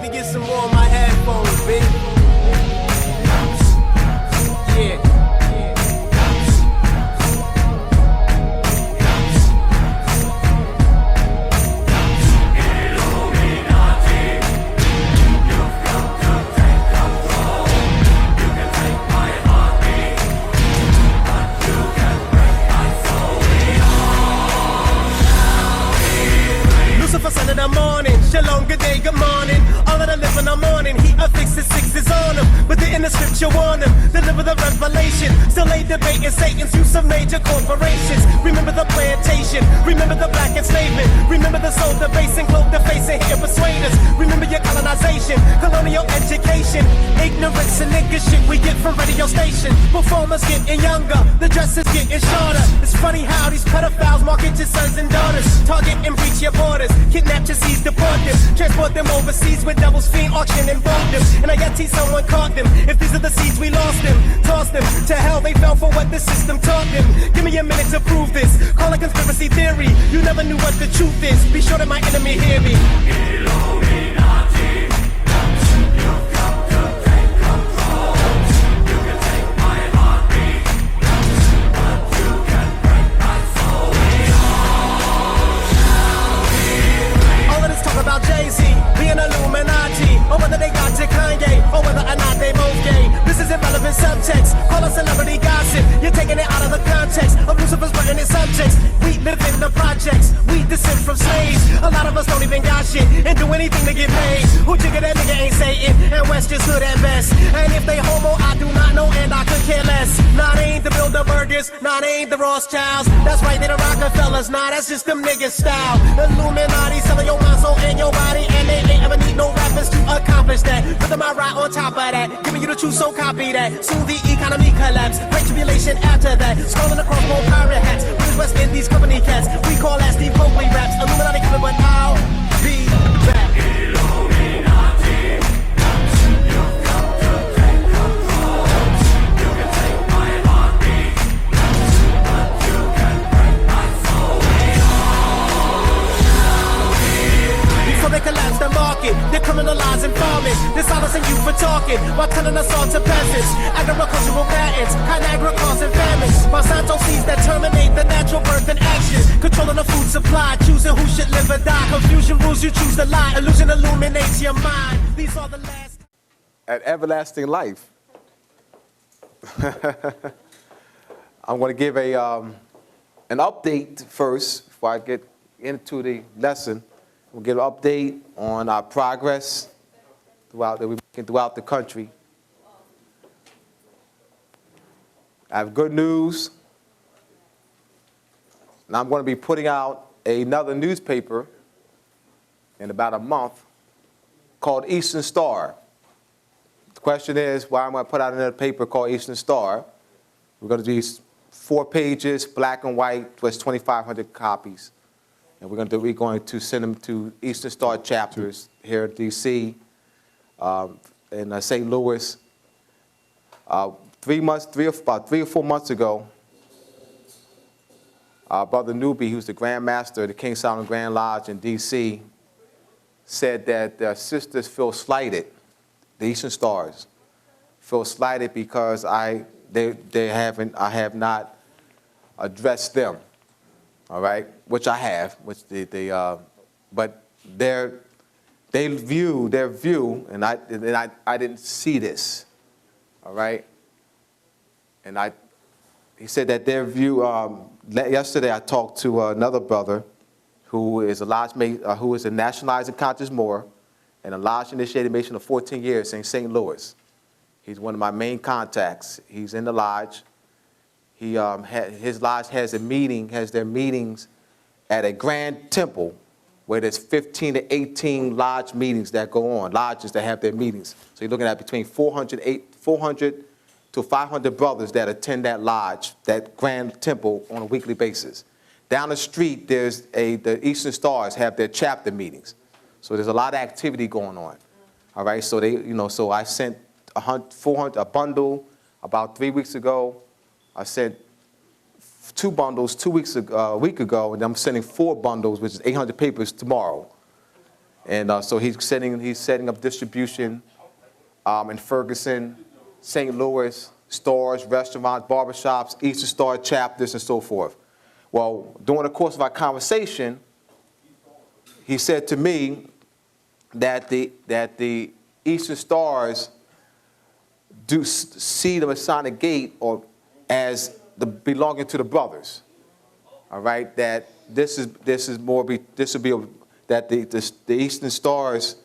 me get some more of my headphones, baby. Yeah. Son of the morning, shalom, good day, good morning. All of the living I'm morning, he affixes sixes on him. But the inner scripture warn him, deliver the revelation. Still ain't debating Satan's use of major corporations. Remember the plantation, remember the black enslavement. Remember the soul debasing, clothe the face and here persuaders. Remember your colonization, colonial education. Ignorance and nigga shit we get from radio station. Performers getting younger, the dresses getting shorter. It's funny how these pedophiles market your sons and daughters. Target and breach your borders. Kidnap your seeds, deport them, transport them overseas with doubles, fiend, auction, and bought them. And I yet someone caught them. If these are the seeds, we lost them, tossed them to hell. They fell for what the system taught them. Give me a minute to prove this. Call it conspiracy theory. You never knew what the truth is. Be sure that my enemy hear me. Illuminati, you've come to take control. You can take my heartbeat, but you can break my soul. All of this talk about Jay-Z being Illuminati, or whether they got to Kanye, or whether or not they both gay. This is irrelevant subtext. Call us celebrity gossip. You're taking it out of the context of Lucifer's written in subjects. We live in the projects. We descend from slaves. A lot of us don't even got shit and do anything to get paid. Who jigger that nigga ain't Satan, and West just hood at best. And if they homo, I do not know, and I could care less. Nah, they ain't the Bilderbergers. Nah, they ain't the Rothschilds. That's right, they the Rockefellers. Nah, that's just them niggas style. Illuminati selling your mind, soul, and your body, and they ain't ever need no rappers to accomplish that. Put them out right on top of that. Giving you the truth, so copy that. Soon the economy collapse. Great tribulation after that. Scrolling across more pirate hats. British West Indies company cats. We call that Steve Copley raps. Illuminati coming, but I'll be back. Illuminati, you've come to take control. You can take my heartbeat, but you can break my soul. Before they collapse the market, they're criminalizing farming. They're silencing you for talking while turning us all to peasants. Agricultural patents, Niagara causing famines. Monsanto seeds that terminate the natural birth and action. Controlling the food supply, choosing who should live or die. Confusion rules, you choose to lie. Illusion illuminates your mind. These are the last. At everlasting life. I'm going to give an update first before I get into the lesson. We'll give an update on our progress throughout the country. I have good news, and I'm going to be putting out another newspaper in about a month called Eastern Star. The question is, why am I put out another paper called Eastern Star? We're going to do 4 pages, black and white, plus 2,500 copies. And we're going to send them to Eastern Star chapters here in D.C., in St. Louis. About 3 or 4 months ago, Brother Newby, who's the Grand Master of the King Solomon Grand Lodge in D.C., said that the sisters feel slighted, the Eastern Stars feel slighted because I have not addressed them, all right, which I have, but their view, and I didn't see this, all right, and he said that their view. Yesterday, I talked to another brother who is a lodge mate, who is a nationalized and conscious Moor, and a lodge initiated Mason of 14 years in St. Louis. He's one of my main contacts. He's in the lodge. His lodge has their meetings at a grand temple where there's 15 to 18 lodge meetings that go on, lodges that have their meetings. So you're looking at between 400 to 500 brothers that attend that lodge, that grand temple, on a weekly basis. Down the street, the Eastern Stars have their chapter meetings. So there's a lot of activity going on. All right, so so I sent a bundle about 3 weeks ago. I sent 2 bundles a week ago, and I'm sending 4 bundles, which is 800 papers tomorrow. And so he's setting up distribution in Ferguson, St. Louis, stores, restaurants, barbershops, Eastern Star chapters, and so forth. Well, during the course of our conversation, he said to me that the Eastern Stars do see the Masonic Gate as belonging to the brothers. All right, that this will be that the Eastern Stars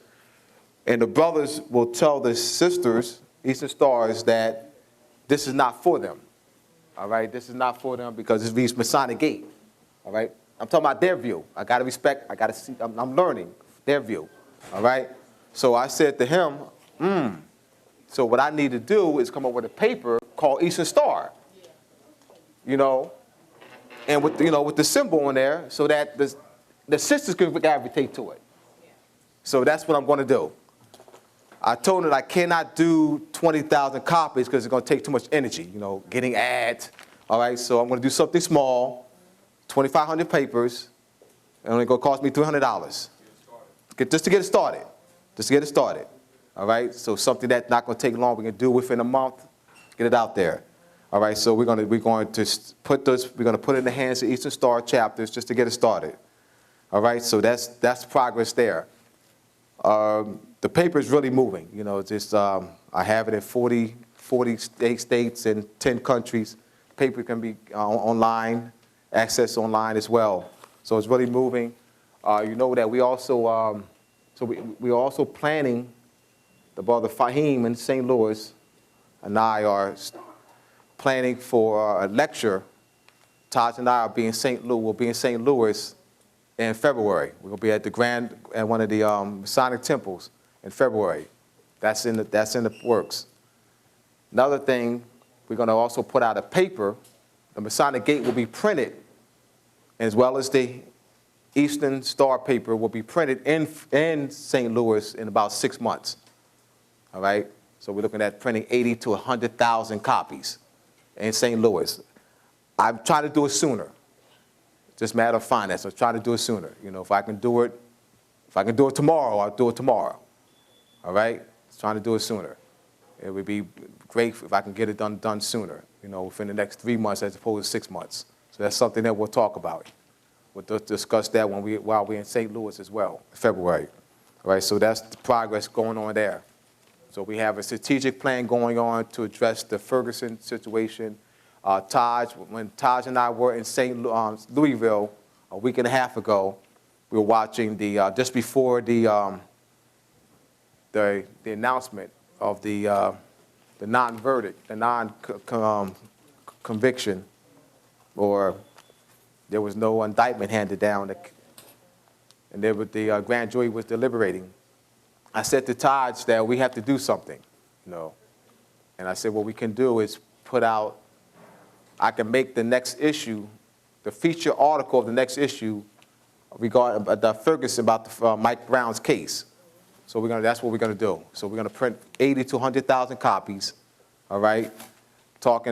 and the brothers will tell the sisters, Eastern Stars, that this is not for them. All right, this is not for them because it reads Masonic Gate. All right, I'm talking about their view. I got to respect. I got to see. I'm learning their view. All right. So I said to him, so what I need to do is come up with a paper called Eastern Star. And with with the symbol on there, so that the sisters can gravitate to it. So that's what I'm going to do. I told her I cannot do 20,000 copies because it's going to take too much energy, getting ads. All right, so I'm going to do something small, 2,500 papers. It's only going to cost me $300. Just to get it started. Just to get it started. All right, so something that's not going to take long. We can do within a month. Get it out there. All right, so we're going to put it in the hands of Eastern Star chapters just to get it started. All right, so that's progress there. The paper is really moving. I have it in 40 states and 10 countries. Paper can be online, access online as well. So it's really moving. That we also we're also planning. The brother Fahim in St. Louis and I are planning for a lecture. Taj and I will be in St. Louis in February. We're going to be at one of the Masonic temples in February. That's in the works. Another thing, we're going to also put out a paper. The Masonic Gate will be printed, as well as the Eastern Star paper will be printed in St. Louis in about 6 months. All right? So we're looking at printing 80 to 100,000 copies in St. Louis. I'm trying to do it sooner. Just a matter of finance. I'm trying to do it sooner. If I can do it tomorrow, I'll do it tomorrow. All right? Trying to do it sooner. It would be great if I can get it done sooner, within the next 3 months as opposed to 6 months. So that's something that we'll talk about. We'll discuss that while we're in St. Louis as well, February. All right, so that's the progress going on there. So we have a strategic plan going on to address the Ferguson situation. When Taj and I were in Louisville a week and a half ago, we were watching just before the announcement of the non-verdict, the non-conviction, or there was no indictment handed down, and the grand jury was deliberating. I said to Taj that we have to do something, and I said what we can do is I can make the next issue, the feature article of the next issue regarding the Ferguson about Mike Brown's case. So that's what we're going to do. So we're going to print 80 to 100,000 copies, all right,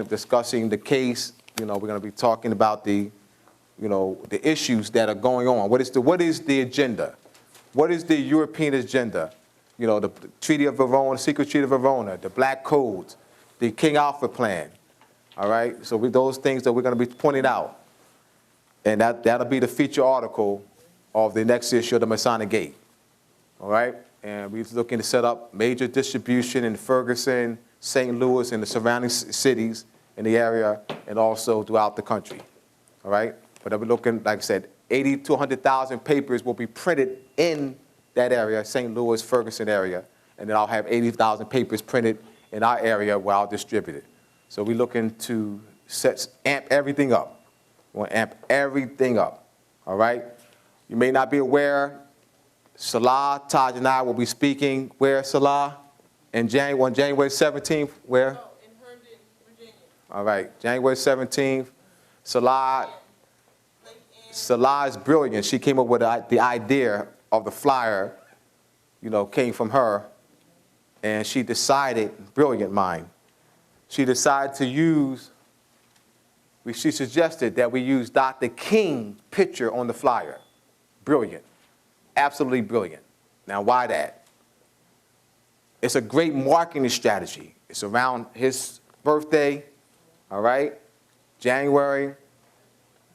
discussing the case. We're going to be talking about the issues that are going on. What is the agenda? What is the European agenda? The Treaty of Verona, Secret Treaty of Verona, the Black Codes, the King Alfred Plan, all right? So those things that we're going to be pointing out. And that'll be the feature article of the next issue of the Masonic Gate, all right? And we're looking to set up major distribution in Ferguson, St. Louis, and the surrounding cities in the area, and also throughout the country, all right? But we're looking, like I said, 80 to 100,000 papers will be printed in that area, St. Louis, Ferguson area, and then I'll have 80,000 papers printed in our area where I'll distribute it. So we're looking to amp everything up. We want to amp everything up, all right? You may not be aware, Selah, Taj, and I will be speaking where, Selah? On January 17th, where? No, in Herndon, Virginia. All right, January 17th, Selah is brilliant. She came up with the idea of the flyer, came from her, and she decided, brilliant mind, she decided she suggested that we use Dr. King's picture on the flyer. Brilliant, absolutely brilliant. Now, why that? It's a great marketing strategy. It's around his birthday, all right? January.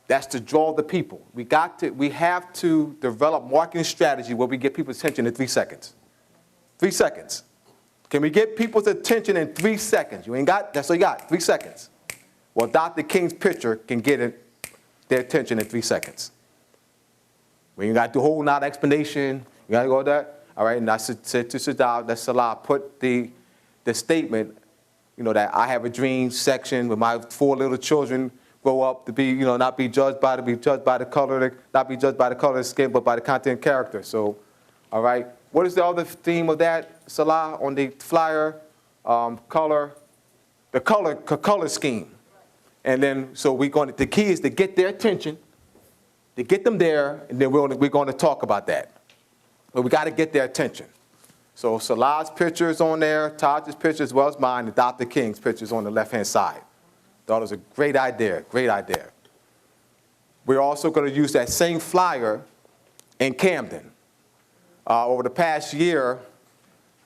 That's to draw the people. We have to develop marketing strategy where we get people's attention in 3 seconds. 3 seconds. Can we get people's attention in 3 seconds? You ain't got, that's all you got, 3 seconds. Well, Dr. King's picture can get their attention in 3 seconds. We ain't got to do a whole lot of explanation. You got to go that. All right, and I said to Selah, put the statement, that I have a dream section where my 4 little children grow up to be, not be judged by the color, not be judged by the color of skin, but by the content and character. So, all right. What is the other theme of that, Selah, on the flyer? Color scheme. And then, so the key is to get their attention, to get them there, and then we're going to talk about that. But we got to get their attention. So Salah's picture is on there, Taj's picture as well as mine, and Dr. King's picture is on the left-hand side. Thought it was a great idea, great idea. We're also going to use that same flyer in Camden. Over the past year,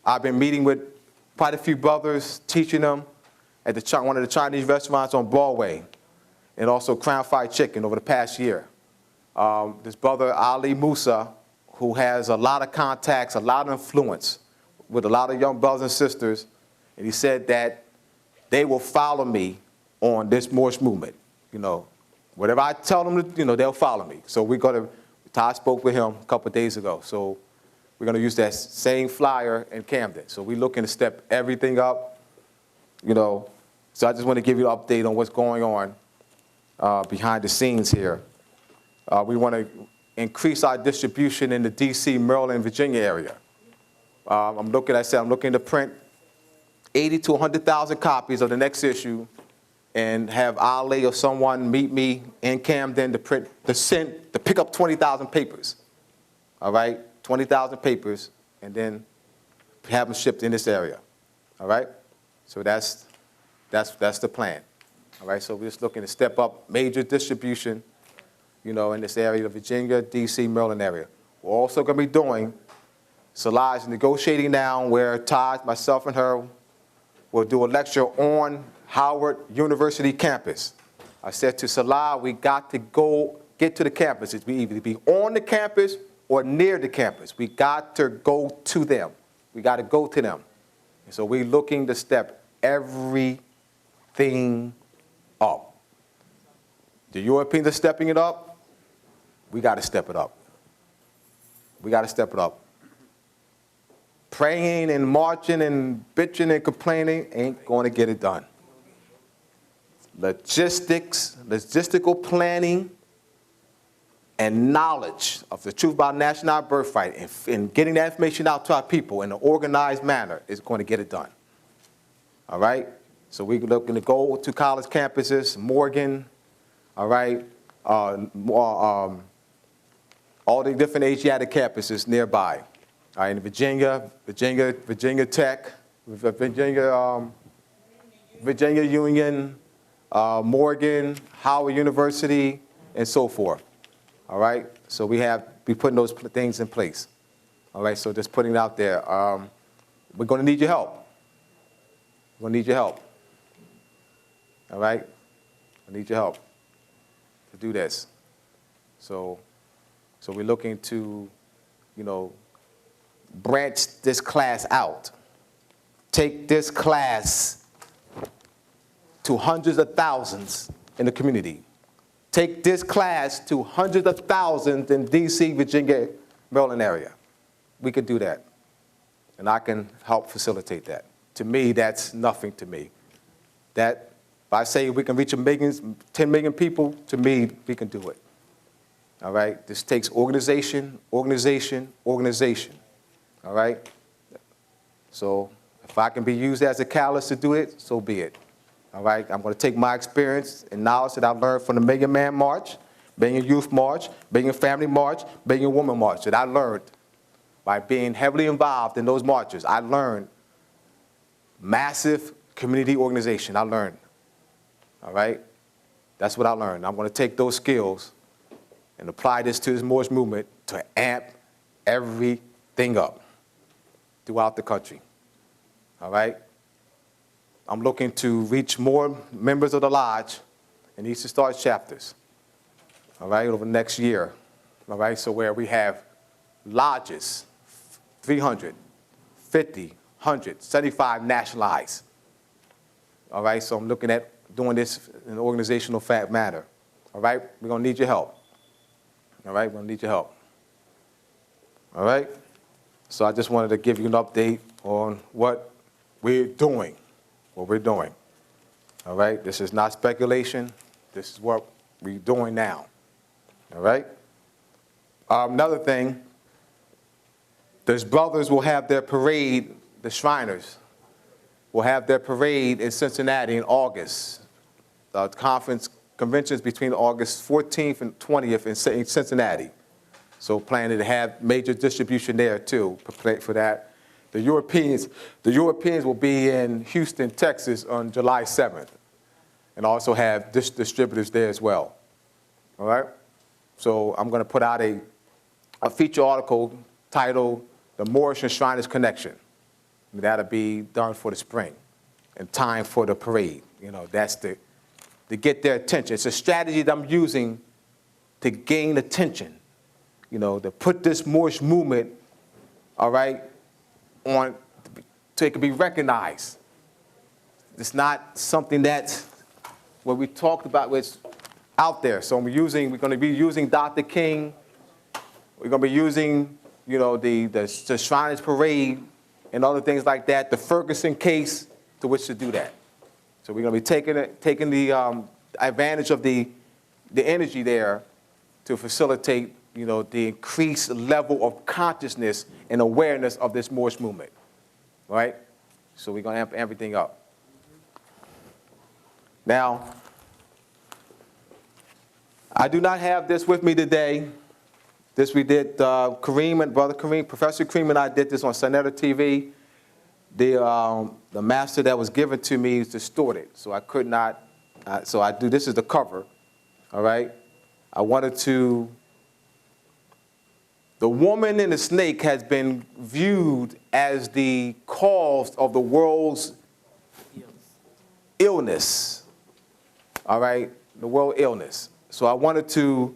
I've been meeting with quite a few brothers, teaching them at one of the Chinese restaurants on Broadway, and also Crown Fried Chicken over the past year. This brother, Ali Musa, who has a lot of contacts, a lot of influence with a lot of young brothers and sisters, and he said that they will follow me on this Moorish movement. Whatever I tell them to, they'll follow me. So Todd spoke with him a couple of days ago. So we're going to use that same flyer in Camden. So we're looking to step everything up, So I just want to give you an update on what's going on behind the scenes here. We want to increase our distribution in the D.C., Maryland, Virginia area. I'm looking to print 80 to 100,000 copies of the next issue and have Ali or someone meet me in Camden to pick up 20,000 papers. All right? 20,000 papers, and then have them shipped in this area. All right? So that's the plan. All right? So we're just looking to step up major distribution, in this area, the Virginia, D.C., Maryland area. We're also going to be doing, Selah is negotiating now where Todd, myself, and her will do a lecture on Howard University campus. I said to Selah, we got to get to the campus. It's either be on the campus or near the campus. We got to go to them. We got to go to them. And so we're looking to step everything up. The Europeans are stepping it up. We got to step it up. We got to step it up. Praying and marching and bitching and complaining ain't going to get it done. Logistical planning, and knowledge of the truth about national birthright and getting that information out to our people in an organized manner is going to get it done. All right? So we're looking to go to college campuses, Morgan, all right, all the different Asiatic campuses nearby. All right, in Virginia Tech, Virginia Union, Morgan, Howard University, and so forth. All right, so we putting those things in place. All right, so just putting it out there. We're going to need your help. We're going to need your help. All right, I need your help to do this. So we're looking to, branch this class out. Take this class to hundreds of thousands in the community. Take this class to hundreds of thousands in D.C., Virginia, Maryland area. We could do that. And I can help facilitate that. To me, that's nothing to me. That, if I say we can reach 10 million people, to me, we can do it. All right? This takes organization, organization, organization. All right? So if I can be used as a catalyst to do it, so be it. All right? I'm going to take my experience and knowledge that I learned from the Million Man March, Million Youth March, Million Family March, Million Woman March, that I learned by being heavily involved in those marches. I learned massive community organization. I learned. All right? That's what I learned. I'm going to take those skills and apply this to this Moorish movement to amp every thing up throughout the country. All right? I'm looking to reach more members of the lodge in Eastern Star chapters, all right, over the next year. All right, so where we have lodges, 300, 50, 100, 75 nationalized. All right, so I'm looking at doing this in an organizational manner. All right, we're going to need your help. All right, we're going to need your help. All right, so I just wanted to give you an update on what we're doing. What we're doing. All right, this is not speculation. This is what we're doing now. All right. Another thing, those brothers will have their parade, the Shriners will have their parade in Cincinnati in August. The conventions between August 14th and 20th in Cincinnati. So planning to have major distribution there too, for that. The Europeans will be in Houston, Texas on July 7th, and also have distributors there as well. All right? So I'm going to put out a feature article titled The Moorish and Shriners Connection. That'll be done for the spring, in time for the parade. You know, that's to get their attention. It's a strategy that I'm using to gain attention, you know, to put this Moorish movement, all right, on, so it can be recognized. It's not something that's what we talked about, what's out there. So we're going to be using Dr. King. We're going to be using, you know, the Shriners Parade and other things like that, the Ferguson case to which to do that. So we're going to be taking the advantage of the energy there to facilitate, you know, the increased level of consciousness and awareness of this Moorish movement, right? So we're going to amp everything up. Now, I do not have this with me today. This we did, Brother Kareem, Professor Kareem and I did this on Sonetta TV. The master that was given to me is distorted, so I could not, this is the cover, all right? I wanted to, the woman and the snake has been viewed as the cause of the world's illness, all right? The world illness. So I wanted to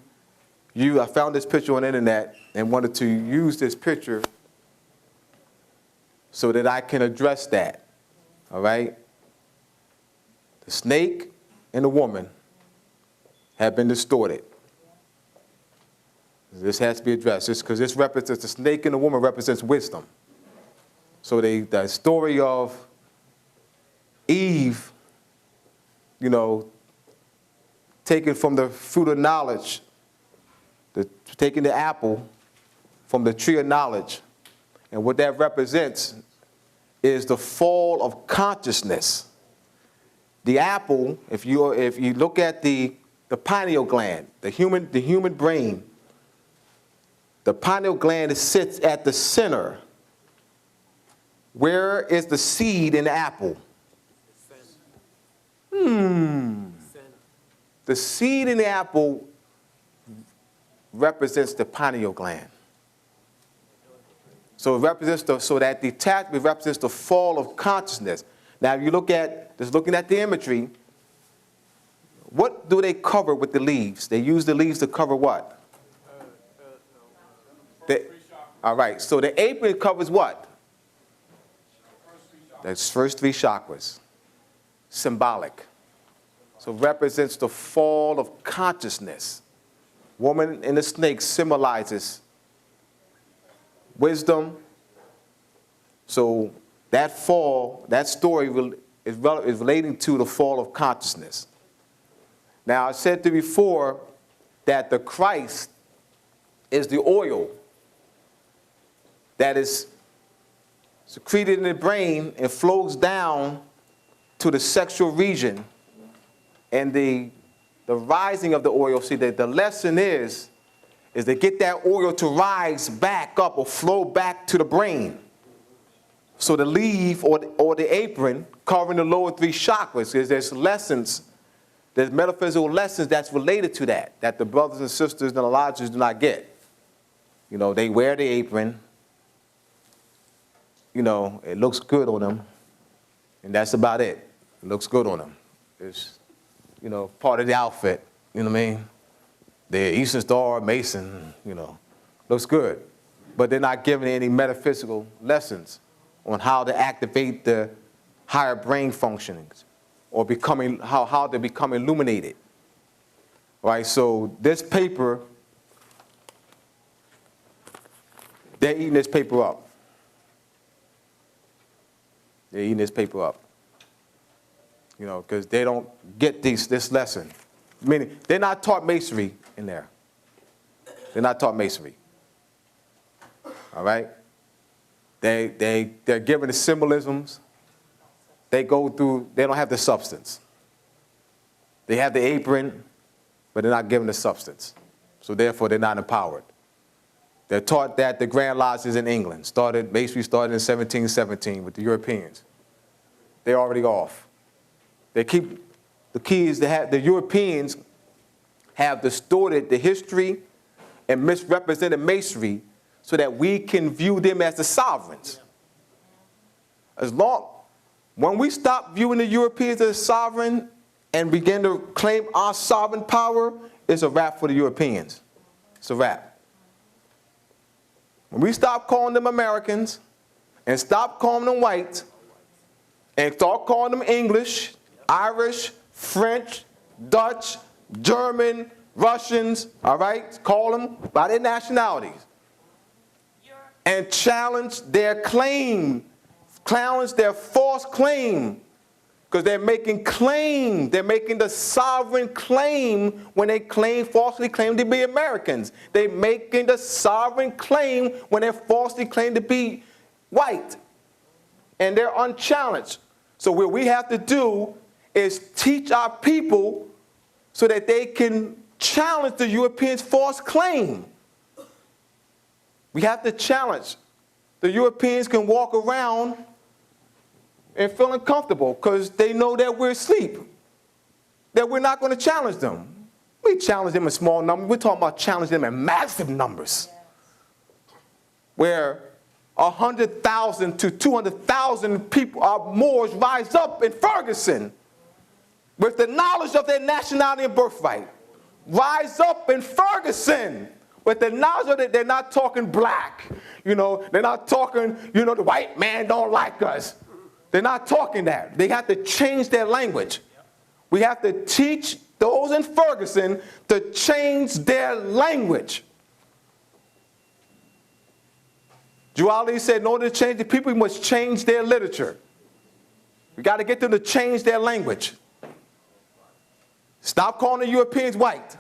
I found this picture on the internet and wanted to use this picture so that I can address that, all right? The snake and the woman have been distorted. This has to be addressed, because this represents, the snake and the woman represents wisdom. So the story of Eve, you know, taken from the fruit of knowledge, taking the apple from the tree of knowledge, and what that represents is the fall of consciousness. The apple, if you look at the pineal gland, the human brain, the pineal gland sits at the center. Where is the seed in the apple? The seed in the apple represents the pineal gland. So it represents so that detachment represents the fall of consciousness. Now, if you look at, just looking at the imagery, what do they cover with the leaves? They use the leaves to cover what? All right, so the apron covers what? That's first three chakras. Symbolic. So it represents the fall of consciousness. Woman and the snake symbolizes wisdom. So that fall, that story is relating to the fall of consciousness. Now, I said to you before that the Christ is the oil that is secreted in the brain and flows down to the sexual region. And the rising of the oil, see, that the lesson is to get that oil to rise back up or flow back to the brain. So the leaf or the apron covering the lower three chakras, there's lessons, there's metaphysical lessons that's related to that the brothers and sisters in the lodges do not get. You know, they wear the apron, you know, it looks good on them, and that's about it. It looks good on them. It's, you know, part of the outfit, you know what I mean? They're Eastern Star, Mason, you know, looks good. But they're not giving any metaphysical lessons on how to activate the higher brain functionings or how to become illuminated. Right, so this paper, they're eating this paper up. They're eating this paper up. You know, because they don't get this lesson. Meaning, they're not taught masonry in there. They're not taught masonry. All right? They're given the symbolisms. They go through, they don't have the substance. They have the apron, but they're not given the substance. So therefore, they're not empowered. They're taught that the Grand Lodges in England masonry started in 1717 with the Europeans. They're already off. The key is the Europeans have distorted the history and misrepresented masonry so that we can view them as the sovereigns. When we stop viewing the Europeans as sovereign and begin to claim our sovereign power, it's a wrap for the Europeans. It's a wrap. When we stop calling them Americans and stop calling them white and start calling them English, Irish, French, Dutch, German, Russians, all right? Call them by their nationalities. And challenge their claim, challenge their false claim, because they're making claim, they're making the sovereign claim when they falsely claim to be Americans. They're making the sovereign claim when they falsely claim to be white. And they're unchallenged. So what we have to do is teach our people so that they can challenge the Europeans' false claim. We have to challenge. The Europeans can walk around and feel uncomfortable because they know that we're asleep, that we're not going to challenge them. We challenge them in small numbers. We're talking about challenging them in massive numbers, where 100,000 to 200,000 people or more rise up in Ferguson with the knowledge of their nationality and birthright. Rise up in Ferguson with the knowledge that they're not talking black. You know, they're not talking, you know, the white man don't like us. They're not talking that. They have to change their language. We have to teach those in Ferguson to change their language. Juali said in order to change the people, we must change their literature. We got to get them to change their language. Stop calling the Europeans white.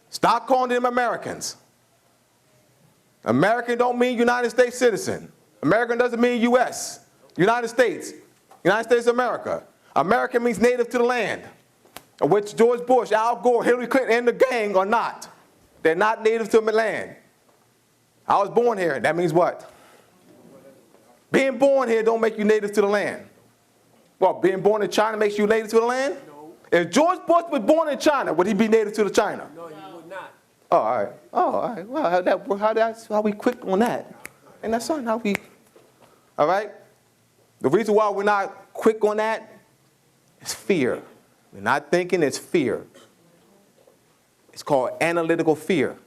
Stop calling them Americans. American don't mean United States citizen. American doesn't mean U.S. United States of America. American means native to the land, of which George Bush, Al Gore, Hillary Clinton, and the gang are not. They're not native to the land. I was born here. That means what? Being born here don't make you native to the land. Well, being born in China makes you native to the land? No. If George Bush was born in China, would he be native to the China? No, he would not. Oh, all right. Oh, all right. Well, how we quick on that? And that's not how we, all right? The reason why we're not quick on that is fear. We're not thinking, it's fear. It's called analytical fear.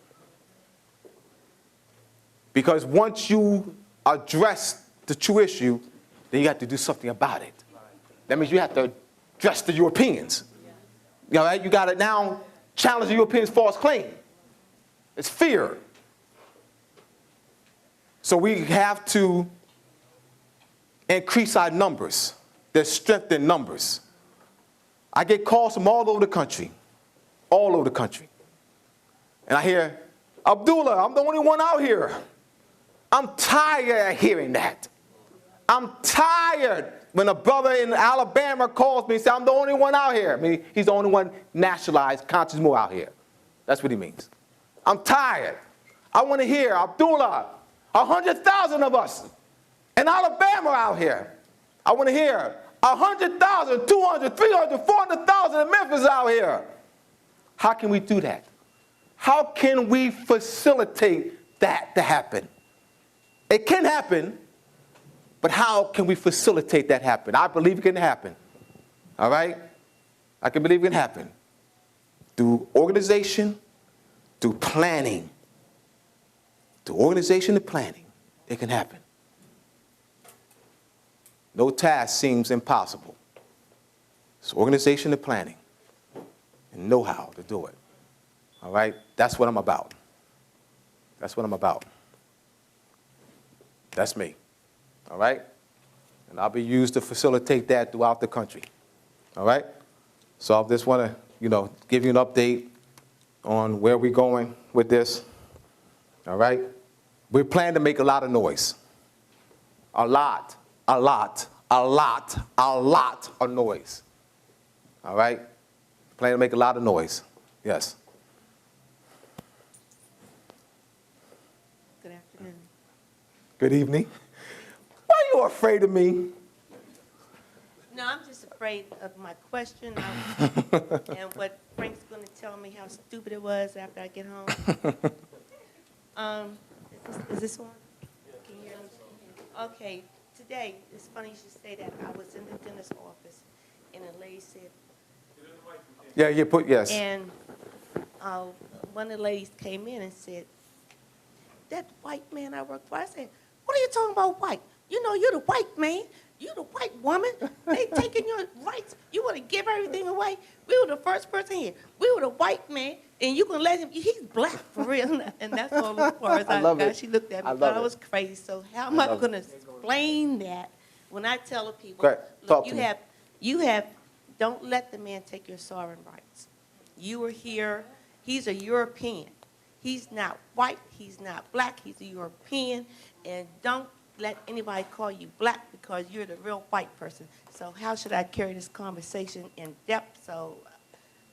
Because once you address the true issue, then you have to do something about it. That means you have to address the Europeans. All right? You got to now challenge the Europeans' false claim. It's fear. So we have to increase our numbers. There's strength in numbers. I get calls from all over the country. All over the country. And I hear, Abdullah, I'm the only one out here. I'm tired of hearing that. I'm tired when a brother in Alabama calls me and says, I'm the only one out here. I mean, he's the only one nationalized, conscious more out here. That's what he means. I'm tired. I want to hear, Abdullah, 100,000 of us in Alabama out here. I want to hear 100,000, 200, 300, 400,000 in Memphis out here. How can we do that? How can we facilitate that to happen? It can happen, but But how can we facilitate that happen? I believe it can happen. All right? I can believe it can happen. Through organization, through planning. Through organization and planning, it can happen. No task seems impossible. It's organization and planning and know-how to do it. All right? That's what I'm about. That's what I'm about. That's me. All right? And I'll be used to facilitate that throughout the country. All right? So I just want to, give you an update on where we're going with this. All right? We plan to make a lot of noise. A lot of noise. All right? Plan to make a lot of noise. Yes. Good afternoon. Good evening. Why are you afraid of me? No, I'm just afraid of my question and what Frank's going to tell me how stupid it was after I get home. Is this one? Can you hear me? Okay. Today, it's funny you should say that. I was in the dentist's office, and a lady said, Yeah, yes. and one of the ladies came in and said, that white man I work for, I said, what are you talking about white? You know, you're the white man. You're the white woman. They taking your rights. You want to give everything away? We were the first person here. We were the white man, and you can let him. He's black for real, and that's all as far as I love got. it. She looked at me, I thought love I it. was crazy. So how am I going to explain that when I tell the people, Go ahead. Talk look, to you have, don't let the man take your sovereign rights. You were here. He's a European. He's not white. He's not black. He's a European, and don't let anybody call you black because you're the real white person. So how should I carry this conversation in depth so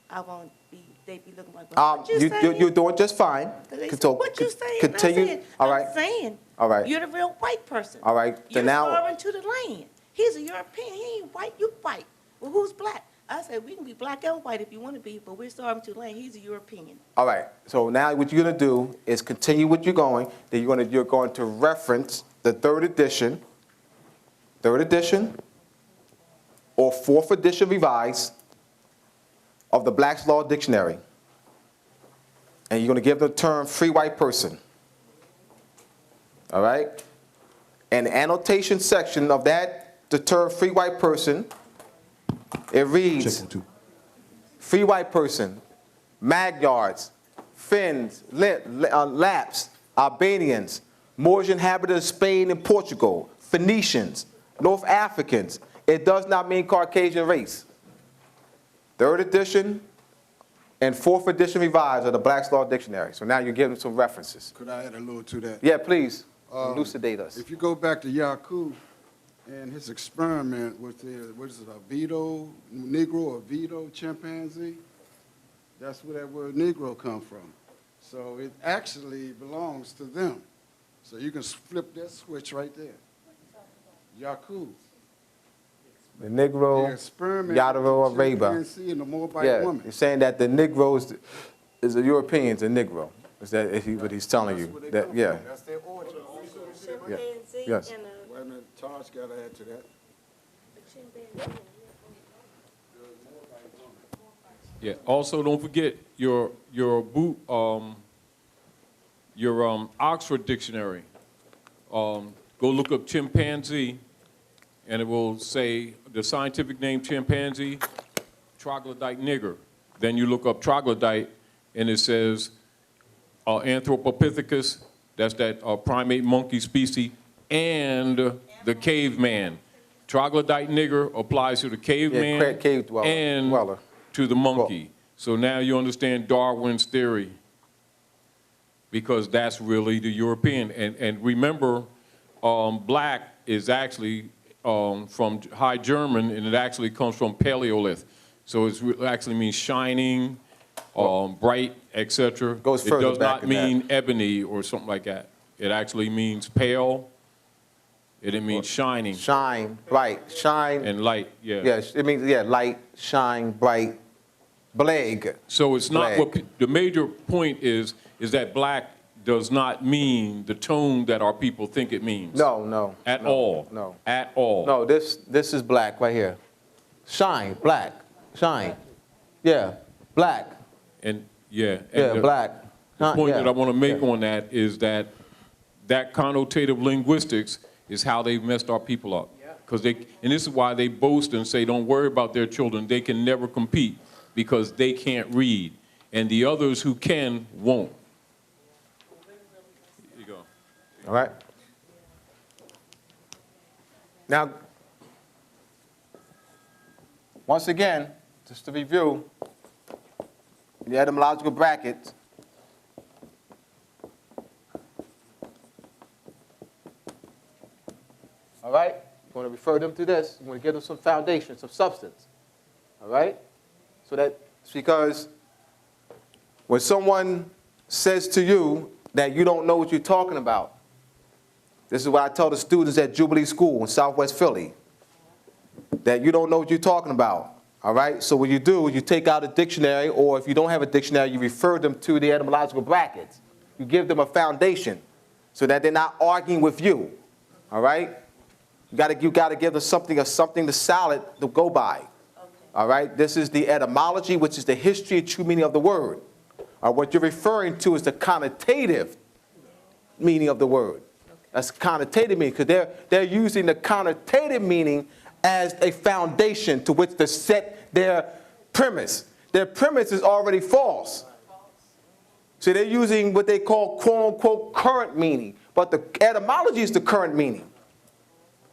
I won't be, they be looking like, well, what you saying? You're doing just fine. They said, So, what you saying? Continue. I said, All right. I'm saying, All right. you're the real white person. All right. So You're now, sovereign to the land. He's a European. He ain't white. You white. Well, who's black? I said, we can be black and white if you want to be, but we're sovereign to the land. He's a European. all right. So now what you're going to do is continue what you're going. Then you're going to reference the third edition or fourth edition revised of the Black's Law Dictionary. And you're going to give the term free white person. All right? And the annotation section of that, the term free white person, it reads, free white person, Magyars, Finns, Lapps, Albanians, Moorish inhabitants of Spain and Portugal, Phoenicians, North Africans. It does not mean Caucasian race. Third edition and fourth edition revised of the Black's Law Dictionary. So now you're giving some references. Could I add a little to that? Yeah, please, elucidate us. If you go back to Yakub and his experiment with the, what is it, a Vito, Negro or Vito chimpanzee, that's where that word Negro come from. So it actually belongs to them. So you can flip that switch right there. Yakub. The Negro, The experiment Yadaro with the Araba. chimpanzee and the Moabite Yeah, woman. you're saying that the Negroes is the Europeans, a Negro. Is that what he's telling That's where you? they That, come yeah. from. That's their origin. Chimpanzee Yes. and Wait a minute, Taj got to add to that. a chimpanzee. Yeah. Also, don't forget your Oxford dictionary. Go look up chimpanzee, and it will say the scientific name chimpanzee, troglodyte nigger. Then you look up troglodyte, and it says Anthropopithecus. That's that primate monkey species, and the caveman. Troglodyte nigger applies to the caveman Yeah, cave dweller. and Dweller. to the monkey. So now you understand Darwin's theory, because that's really the European. And remember, black is actually from High German, and it actually comes from Paleolith. So it actually means shining, bright, etc. Goes It further does back not than that. mean ebony or something like that. It actually means pale. It means shining Shine, bright, shine. and light. Yeah. Yes, it means, yeah, light, shine, bright, blag. So it's not Black. what the major point is that black does not mean the tone that our people think it means. No. At all. No. At all. No, this is black right here. Shine, black, shine. Yeah, black. And yeah. Yeah, black. The point that I want to make yeah. on that is that connotative linguistics is how they've messed our people up. And this is why they boast and say, don't worry about their children. They can never compete because they can't read. And the others who can won't. Here you go. All right. Now, once again, just to review, the etymological brackets. All right? You want to refer them to this. You want to give them some foundation, some substance. All right? So that's because when someone says to you that you don't know what you're talking about, this is what I tell the students at Jubilee School in Southwest Philly, that you don't know what you're talking about. All right? So what you do is you take out a dictionary, or if you don't have a dictionary, you refer them to the etymological brackets. You give them a foundation so that they're not arguing with you. All right? You gotta give them something to solid to go by. Okay. All right? This is the etymology, which is the history and true meaning of the word. What you're referring to is the connotative meaning of the word. That's connotative meaning, because they're using the connotative meaning as a foundation to which to set their premise. Their premise is already false. So they're using what they call quote-unquote current meaning, but the etymology is the current meaning.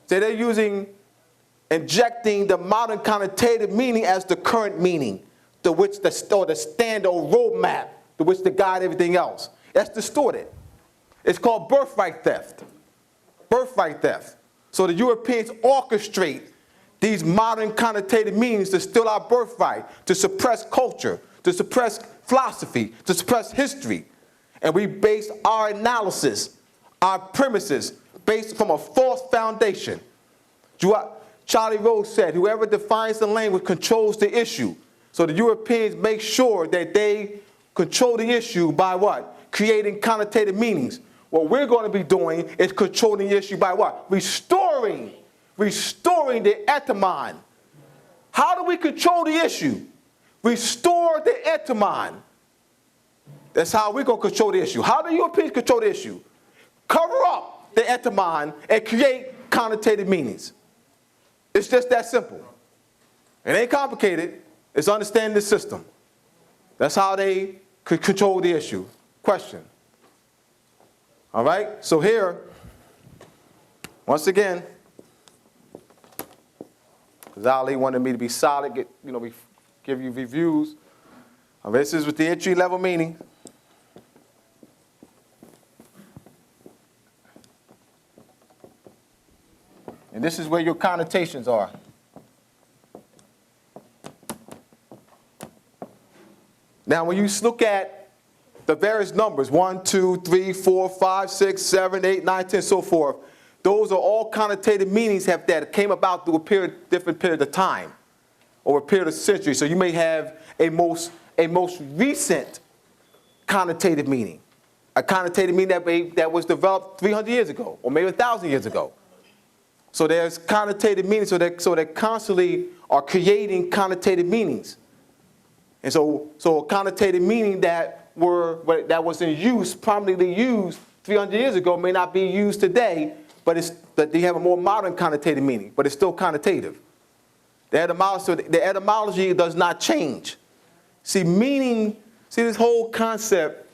So they're injecting the modern connotative meaning as the current meaning, to which the standard roadmap, to which to guide everything else. That's distorted. It's called birthright theft. Birthright theft. So the Europeans orchestrate these modern connotative meanings to steal our birthright, to suppress culture, to suppress philosophy, to suppress history. And we base our analysis, our premises, based from a false foundation. Charlie Rose said, whoever defines the language controls the issue. So the Europeans make sure that they control the issue by what? Creating connotative meanings. What we're going to be doing is controlling the issue by what? Restoring the etymon. How do we control the issue? Restore the etymon. That's how we're going to control the issue. How do Europeans control the issue? Cover up the etymon and create connotative meanings. It's just that simple. It ain't complicated. It's understanding the system. That's how they could control the issue. Question. All right? So here, once again, because Ali wanted me to be solid, give you reviews. This is with the entry-level meaning. And this is where your connotations are. Now, when you look at the various numbers, 1, 2, 3, 4, 5, 6, 7, 8, 9, 10, so forth, those are all connotative meanings that came about through a different period of time or a period of centuries. So you may have a most recent connotative meaning, a connotative meaning that was developed 300 years ago or maybe 1,000 years ago. So there's connotative meanings, so they constantly are creating connotative meanings. And so a connotative meaning that was in use, prominently used 300 years ago, may not be used today, but they have a more modern connotative meaning, but it's still connotative. The etymology does not change. See, this whole concept,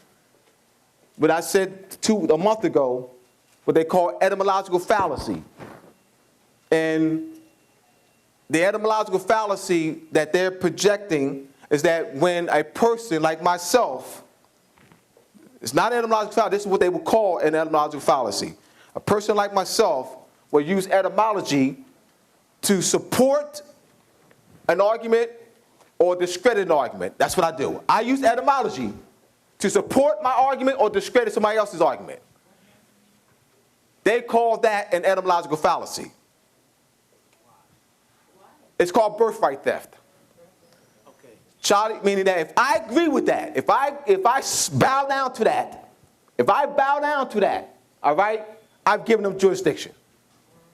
what I said a month ago, what they call etymological fallacy. And the etymological fallacy that they're projecting is that when a person like myself, it's not an etymological fallacy, this is what they would call an etymological fallacy. A person like myself will use etymology to support an argument or discredit an argument. That's what I do. I use etymology to support my argument or discredit somebody else's argument. They call that an etymological fallacy. It's called birthright theft. Okay. Charlie, meaning that if I agree with that, if I bow down to that, If I bow down to that, all right, I've given them jurisdiction.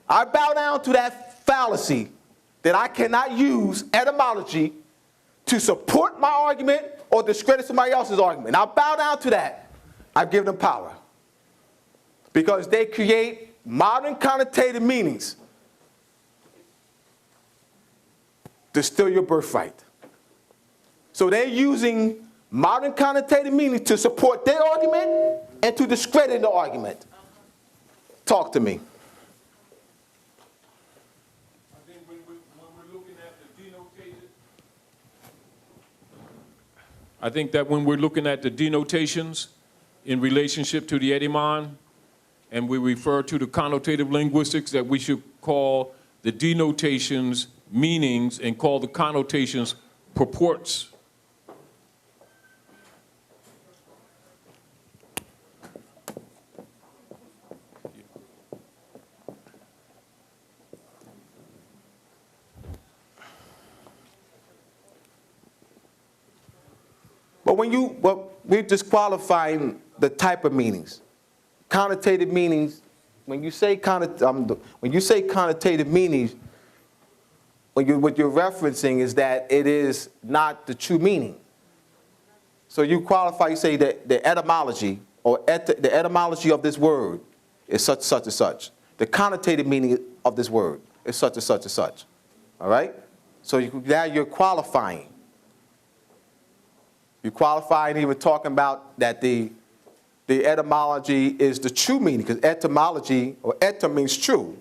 I bow down to that fallacy that I cannot use etymology to support my argument or discredit somebody else's argument. I bow down to that. I've given them power. Because they create modern connotative meanings to steal your birthright. So they're using modern connotative meanings to support their argument and to discredit the argument. Talk to me. I think when we're looking at the denotation, I think that when we're looking at the denotations in relationship to the etymon, and we refer to the connotative linguistics, that we should call the denotations meanings and call the connotations purports. But we're disqualifying the type of meanings. Connotative meanings, when you say connotative meanings, what you're referencing is that it is not the true meaning. So you qualify, you say that the etymology or the etymology of this word is such, such, and such. The connotative meaning of this word is such, and such, and such. All right? So now you're qualifying. You're qualifying, even talking about that the etymology is the true meaning, because etymology, or eta means true,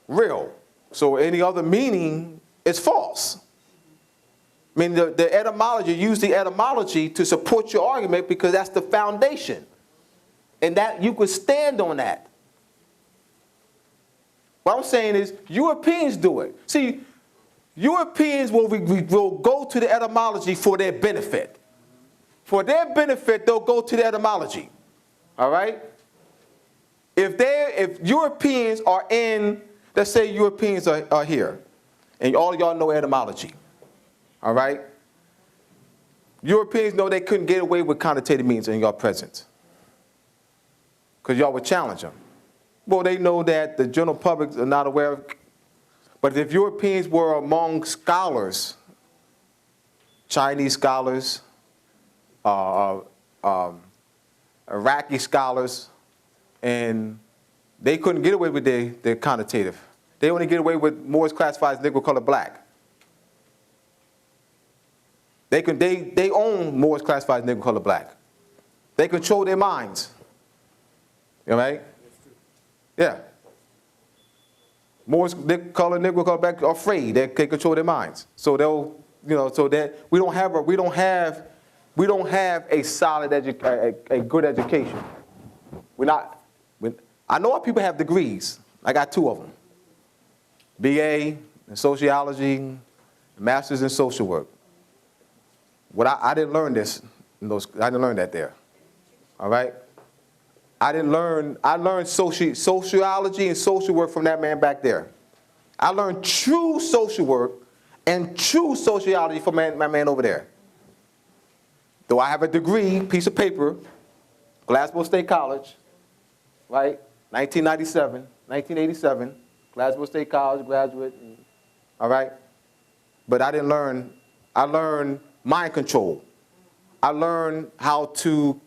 real. So any other meaning is false. I mean, the etymology, use the etymology to support your argument because that's the foundation. And that you could stand on that. What I'm saying is, Europeans do it. See, Europeans will go to the etymology for their benefit. For their benefit, they'll go to the etymology. All right? If Europeans are in, let's say Europeans are here, and all of y'all know etymology. All right? Europeans know they couldn't get away with connotative meanings in your presence, because y'all would challenge them. Well, they know that the general public are not aware of. But if Europeans were among scholars, Chinese scholars, Iraqi scholars, and they couldn't get away with their connotative. They only get away with Moors classified as Negro, colored, black. They own Moors classified as Negro, colored, black. They control their minds. You know, right? Yeah. Moors colored, Negro, colored, black are afraid. They control their minds. So they'll, so that we don't have a solid a good education. I know people have degrees. I got 2 of them. BA in sociology, master's in social work. I didn't learn this. I didn't learn that there. All right? I learned sociology and social work from that man back there. I learned true social work and true sociology from my man over there. Though I have a degree, piece of paper, Glasgow State College, right? 1987, Glasgow State College graduate, all right? But I learned mind control. I learned how to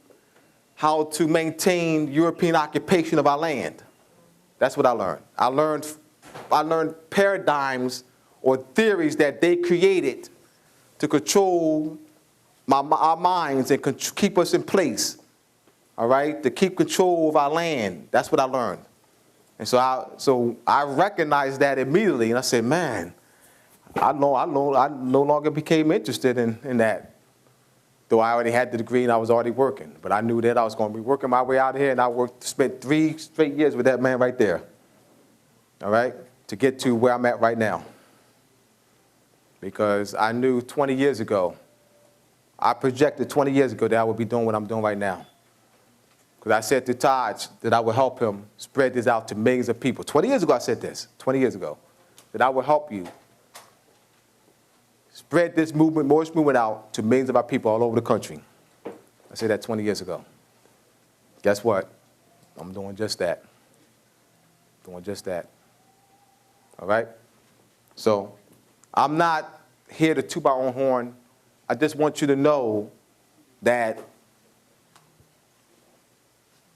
maintain European occupation of our land. That's what I learned. I learned paradigms or theories that they created to control our minds and keep us in place, all right, to keep control of our land. That's what I learned. And so I recognized that immediately, and I said, man, I no longer became interested in that. Though I already had the degree and I was already working. But I knew that I was going to be working my way out of here, and I spent 3 straight years with that man right there, all right, to get to where I'm at right now. Because I knew 20 years ago, I projected 20 years ago that I would be doing what I'm doing right now. Because I said to Taj that I would help him spread this out to millions of people. 20 years ago I said this, 20 years ago, that I would help you spread this movement, Moorish movement out to millions of our people all over the country. I said that 20 years ago. guess what? I'm doing just that. Doing just that. All right? So I'm not here to toot my own horn. I just want you to know that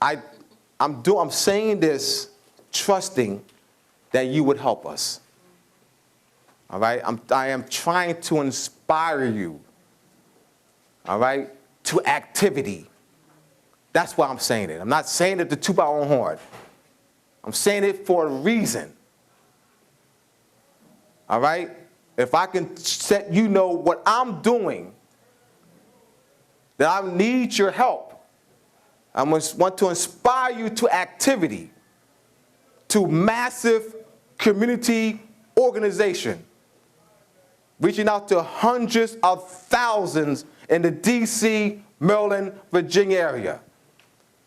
I'm saying this trusting that you would help us. All right? I am trying to inspire you, all right, to activity. That's why I'm saying it. I'm not saying it to toot my own horn. I'm saying it for a reason. All right? If I can let you know what I'm doing, that I need your help. I want to inspire you to activity, to massive community organization, reaching out to hundreds of thousands in the D.C., Maryland, Virginia area.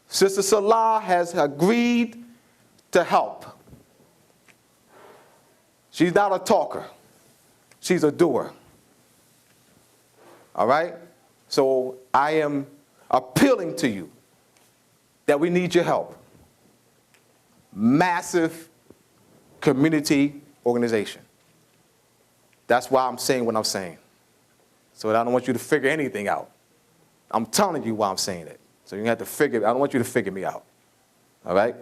Sister Selah has agreed to help. She's not a talker. She's a doer. All right? So I am appealing to you that we need your help. Massive community organization. That's why I'm saying what I'm saying. So I don't want you to figure anything out. I'm telling you why I'm saying it. So you have to figure, I don't want you to figure me out. All right?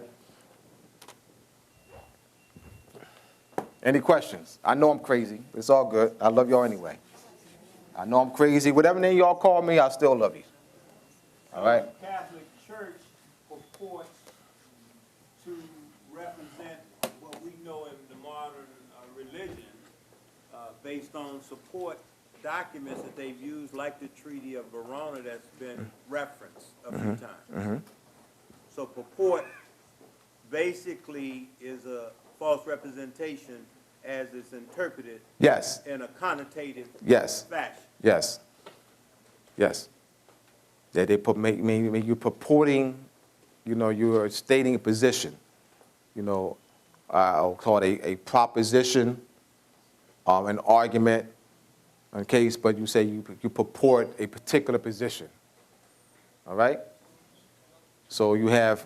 Any questions? I know I'm crazy. It's all good. I love y'all anyway. I know I'm crazy. Whatever name y'all call me, I still love you. All right? The Catholic Church purports to represent what we know in the modern religion based on support documents that they've used, like the Treaty of Verona that's been referenced a few times. So purport basically is a false representation as it's interpreted Yes. in a connotative Yes. fashion. Yes. Yes. That they make you purporting, you know, you're stating a position. You know, I'll call it a proposition, an argument, in case, but you say you purport a particular position. All right? So you have,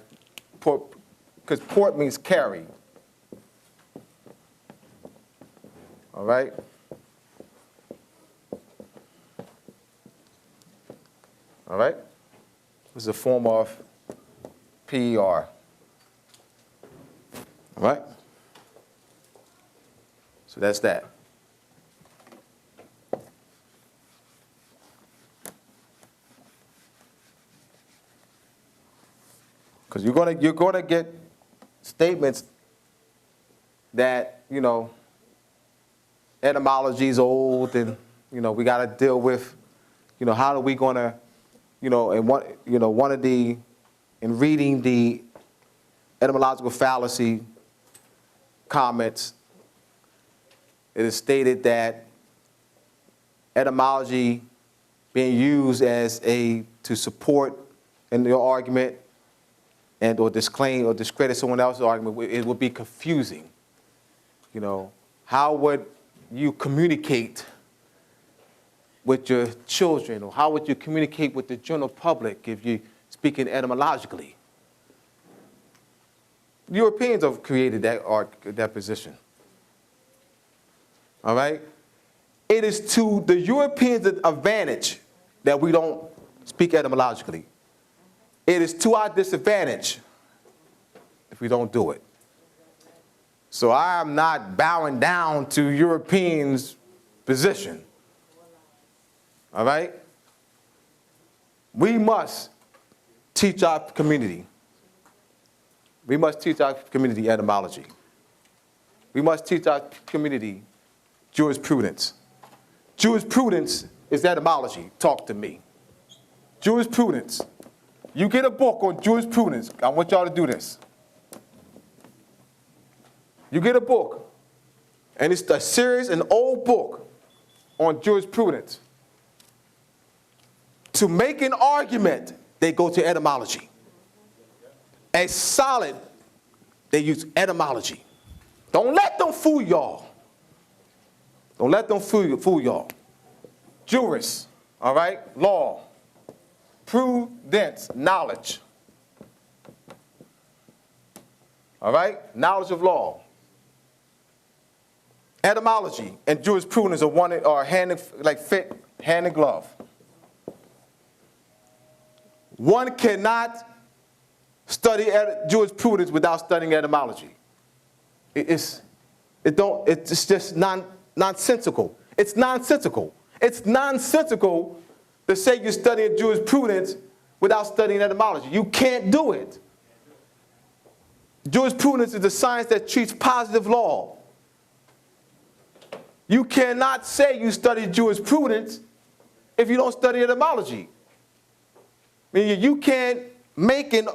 because port means carry. All right? All right? This is a form of PER. All right? So that's that. Because you're gonna get statements that, you know, etymology is old, and, you know, we got to deal with, you know, how are we gonna, you know, and one of the, in reading the etymological fallacy comments, it is stated that etymology being used as to support in your argument and or disclaim or discredit someone else's argument, it would be confusing. You know, how would you communicate with your children, or how would you communicate with the general public if you're speaking etymologically? Europeans have created that position. All right? It is to the Europeans' advantage that we don't speak etymologically. It is to our disadvantage if we don't do it. So I am not bowing down to Europeans' position. All right? We must teach our community. We must teach our community etymology. We must teach our community jurisprudence. Jurisprudence is etymology. Talk to me. Jurisprudence. You get a book on jurisprudence. I want y'all to do this. You get a book, and it's a series, an old book on jurisprudence. To make an argument, they go to etymology. A solid, they use etymology. Don't let them fool y'all. Don't let them fool y'all. Juris, all right, law. Prudence, knowledge. All right? Knowledge of law. Etymology and jurisprudence are hand in glove. One cannot study jurisprudence without studying etymology. It's just nonsensical. It's nonsensical. It's nonsensical to say you're studying jurisprudence without studying etymology. You can't do it. Jurisprudence is the science that treats positive law. You cannot say you study jurisprudence if you don't study etymology. I mean, you can't make an